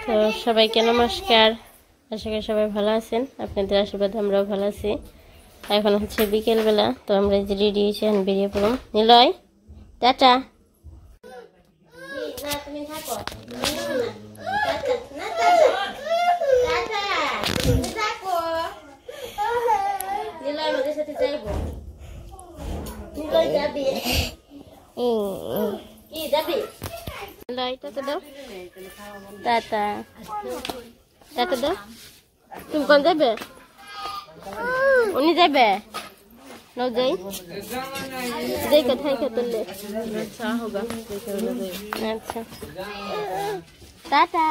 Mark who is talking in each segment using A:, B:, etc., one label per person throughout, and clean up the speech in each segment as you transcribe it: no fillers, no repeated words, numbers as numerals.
A: তো সবাইকে নমস্কার। আশা করি সবাই ভালো আছেন, আপনাদের আশীর্বাদে আমরাও ভালো আছি। এখন হচ্ছে বিকেলবেলা, তো আমরা যে রেডি হয়েছি এখন বেরিয়ে পড়ুন। নিলয় টাটা। নিলয় আমাদের সাথে যাইব। নিলয় যাবি? কি যাবি? নিলয় টাটা দাও। টাটা টাটা দাও। তুমি কোন যাবে? উনি যাবে না যাই দেখ কোথায় খেতে। আচ্ছা হোগা। আচ্ছা টাটা।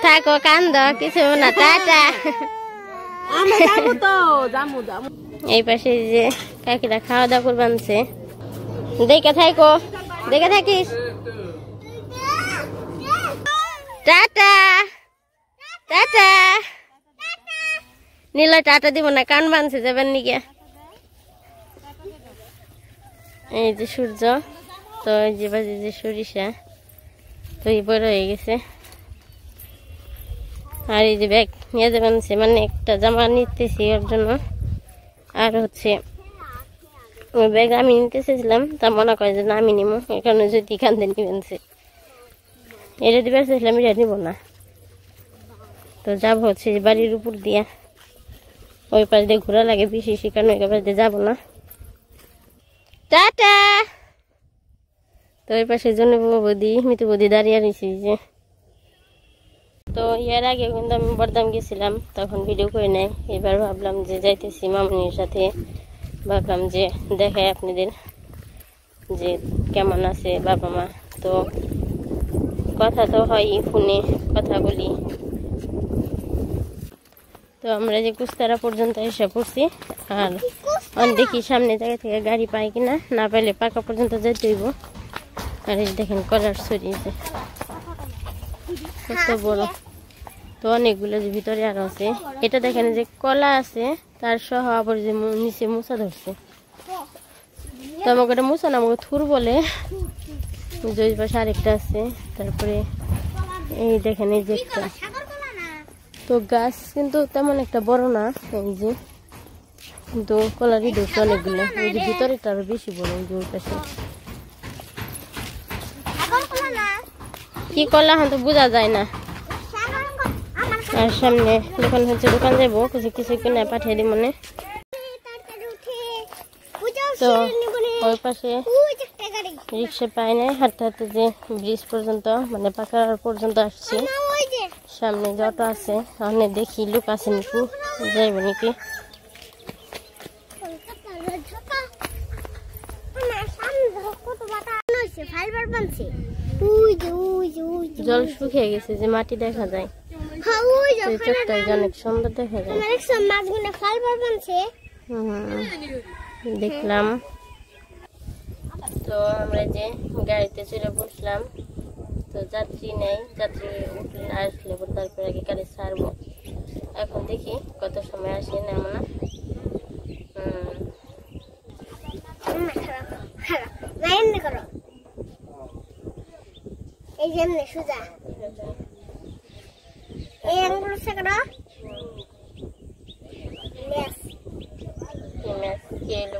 A: থাকো কান্দ কিছু না। টাটা। এই পাশে যে কাকিরা খাওয়া দাওয়া করবে আনছে। দেখে থাকো, দেখে থাকিস। Tata tata. নিলয় টাটা দিব না, কান বানছে যাবেন নিকে। এই যে সূর্য, তো এই যে বাজে যে সরিষা, তো এই বড় হয়ে গেছে। আর এই যে ব্যাগ নিয়ে যাবেন, মানে একটা জামা নিতেছি ওর জন্য। আর হচ্ছে ওই ব্যাগ আমি নিতে চেয়েছিলাম, তা মনে করে যে না আমি নিবো, এখানে যদি কান্দে নিবেনছে এটা দিবে চেয়েছিলাম, এটা নিব না। তো যাব হচ্ছে বাড়ির উপর দিয়ে, ওই পাশ দিয়ে ঘোরা লাগে বেশি, সেখানে ওই পাশ দিয়ে যাবো না। টাটা। তো ওই পাশে জন্য বৌদি মিতু বৌদি দাঁড়িয়ে রয়েছি যে। তো এর আগে কিন্তু আমি বরদাম গেছিলাম, তখন ভিডিও করে নেয়। এবার ভাবলাম যে যাইতেছি মামনির সাথে, ভাবলাম যে দেখাই আপনাদের যে কেমন আছে বাবা মা। তো কথা তো হয় ফোনে কথা বলি। তো আমরা যে কুস্তারা পর্যন্ত এসে পড়ছি, আর দেখি সামনে জায়গা থেকে গাড়ি পাই কিনা, না পাইলে পাকা পর্যন্ত যেতে হইব। আর এই দেখেন কলার ছড়িয়েছে কত বড়। তো অনেকগুলো যে ভিতরে আরো আছে। এটা দেখেন যে কলা আছে, তার সহ আবার যে নিচে মুসা ধরছে। তো আমাকে এটা মুসা না, আমাকে থুর বলে। ওই পাশে আরেকটা আছে। তারপরে এই দেখেন এই যে একটা, তো গাছ কিন্তু তেমন একটা বড় না, এই যে কিন্তু কলারই ধরছে অনেকগুলো। ওই যে ভিতরেটা আরো বেশি বড়, ওই যে ওই পাশে কি কলা হয়তো বোঝা যায় না। আর সামনে দোকান হচ্ছে, দোকান যাবো কিছু কিছু কিনে পাঠিয়ে দিই মনে। তো ওই পাশে রিক্সা পাই নাই, হাঁটতে হাঁটতে যে ব্রিজ পর্যন্ত মানে পাকা পর্যন্ত আসছি। সামনে যে অটো আছে, সামনে দেখি লোক আছে নাকি, যাইব নাকি। জল শুকিয়ে গেছে যে মাটি দেখা যায়, চোখটা অনেক সুন্দর দেখা যায়। দেখলাম। তো আমরা যে গাড়িতে চলে বসলাম, তো যাত্রী নেই, যাত্রী উঠলে আসলে তারপরে আগে গাড়ি ছাড়বো। এখন দেখি কত সময় আসে না না।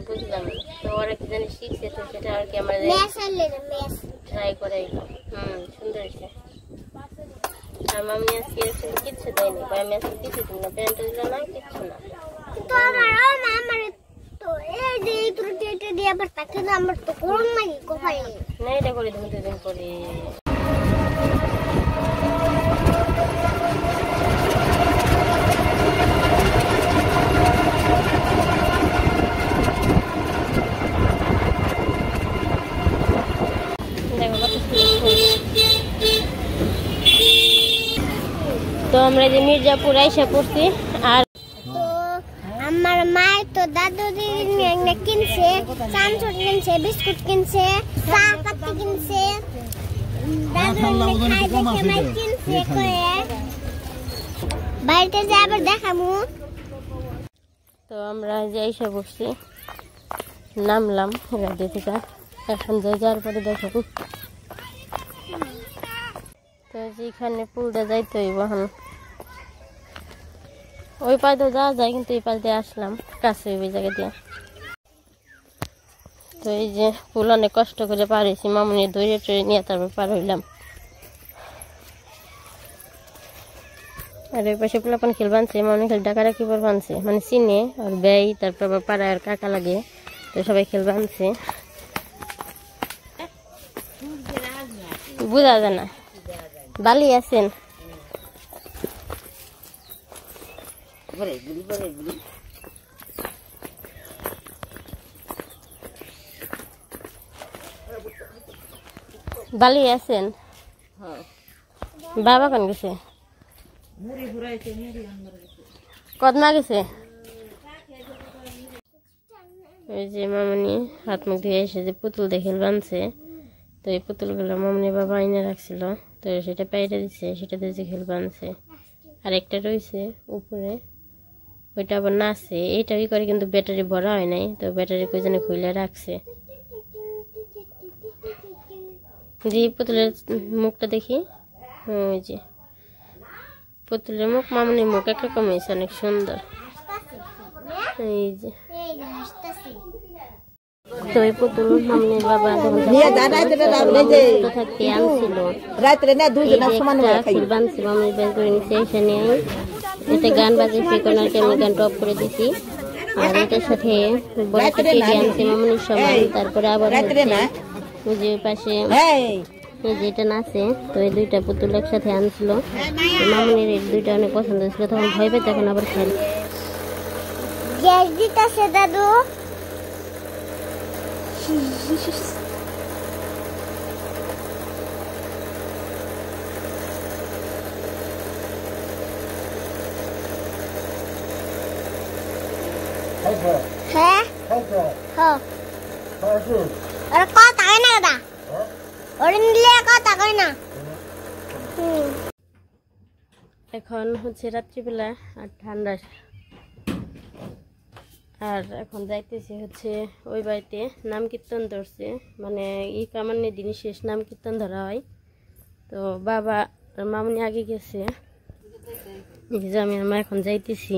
A: বুঝলাম। তো ওরা কি জানি শিখছে, তো সেটা আর কি আমরা ট্রাই করে। সুন্দর হয়েছে। আর মামি আজকে কিচ্ছু দেয়নি, আমি আজকে কিছু দিন না, প্যান্টটা দিল না, কিচ্ছু না। না এটা করে দেবো দুদিন পরে। তো আমরা যে মির্জাপুর আইসা পড়ছি। আর
B: আমার মায়ের তো দাদু দিদি কিনছে, চানচুট কিনছে, বিস্কুট কিনছে, চা পাতি কিনছে, বাড়িতে যে আবার দেখাবো।
A: তো আমরা যে আইসা পড়ছি, নামলাম গাড়ি থেকে। এখন যাই, যাওয়ার পরে দেখাবো। তো যেখানে পুলটা যাইতে হইব এখন ওই পাশ দিয়ে যাওয়া যায়, কিন্তু এই পাশ দিয়ে আসলাম কাছে ওই জায়গা দিয়ে। তো এই যে পুল অনেক কষ্ট করে পার হয়েছি, মামুনি দৌড়ে টড়ে নিয়ে তারপর পার হইলাম। আর ওই পাশে পোলাপান খেল বানছে, মামনি খেল ডাকাডাকি পর বানছে, মানে চিনে আর ব্যয়, তারপর আবার পাড়ায় আর কাকা লাগে, তো সবাই খেল বানছে। বুঝা যায় না, বালি আছেন বালি আছেন। বাবা কোন গেছে, কদমা গেছে। ওই যে মামনি হাত মুখ ধুয়ে এসে যে পুতুল দেখে বানছে, তো এই পুতুলগুলো মামনি বাবা আইনে রাখছিল, তো সেটা পাইরে দিচ্ছে, সেটা দিয়ে যে খেল বানছে। আর একটা রয়েছে উপরে, ওইটা আবার নাচে, এইটা ই করে, কিন্তু ব্যাটারি ভরা হয় নাই, তো ব্যাটারি কই জানে খুলে রাখছে। যে পুতুলের মুখটা দেখি, ওই যে পুতুলের মুখ, মামনির মুখ একরকম হয়েছে, অনেক সুন্দর। এই যে তো এই পুতুল মামনির বাবা থাকতে আনছিল, বানছি মামনির বের করে নিচ্ছে। এখানে এটা গান বাজে ফিকনার আমি গান টপ করে দিছি, আর এটার সাথে বড় একটা টিভি আনছে মামনির সময়। তারপরে আবার ওই যে পাশে এই যে এটা নাচে, তো এই দুইটা পুতুল একসাথে আনছিল। মামনির এই দুইটা অনেক পছন্দ ছিল, তখন ভয় পেতে, এখন আবার খেল
B: দাদু। হ্যাঁ ওরা কথা কয় না দাদা, ওরা নিলে কথা কয় না।
A: এখন হচ্ছে রাত্রিবেলা আর ঠান্ডা, আর এখন যাইতেছি হচ্ছে ওই বাড়িতে নাম কীর্তন ধরছে, মানে এই কামান্নে দিনই শেষ নাম কীর্তন ধরা হয়। তো বাবা আর মামনি আগে গেছে, আমি আর মা এখন যাইতেছি।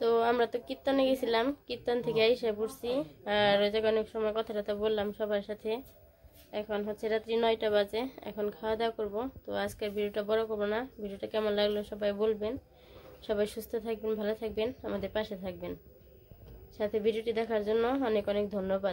A: তো আমরা তো কীর্তনে গেছিলাম, কীর্তন থেকে এসে পড়ছি। আর ওই জায়গায় অনেক সময় কথা টথা বললাম সবার সাথে। এখন হচ্ছে রাত্রি 9টা বাজে, এখন খাওয়া দাওয়া করবো। তো আজকের ভিডিওটা বড় করবো না, ভিডিওটা কেমন লাগলো সবাই বলবেন। সবাই সুস্থ থাকবেন, ভালো থাকবেন, আমাদের পাশে থাকবেন। সাথে ভিডিওটি দেখার জন্য অনেক অনেক ধন্যবাদ।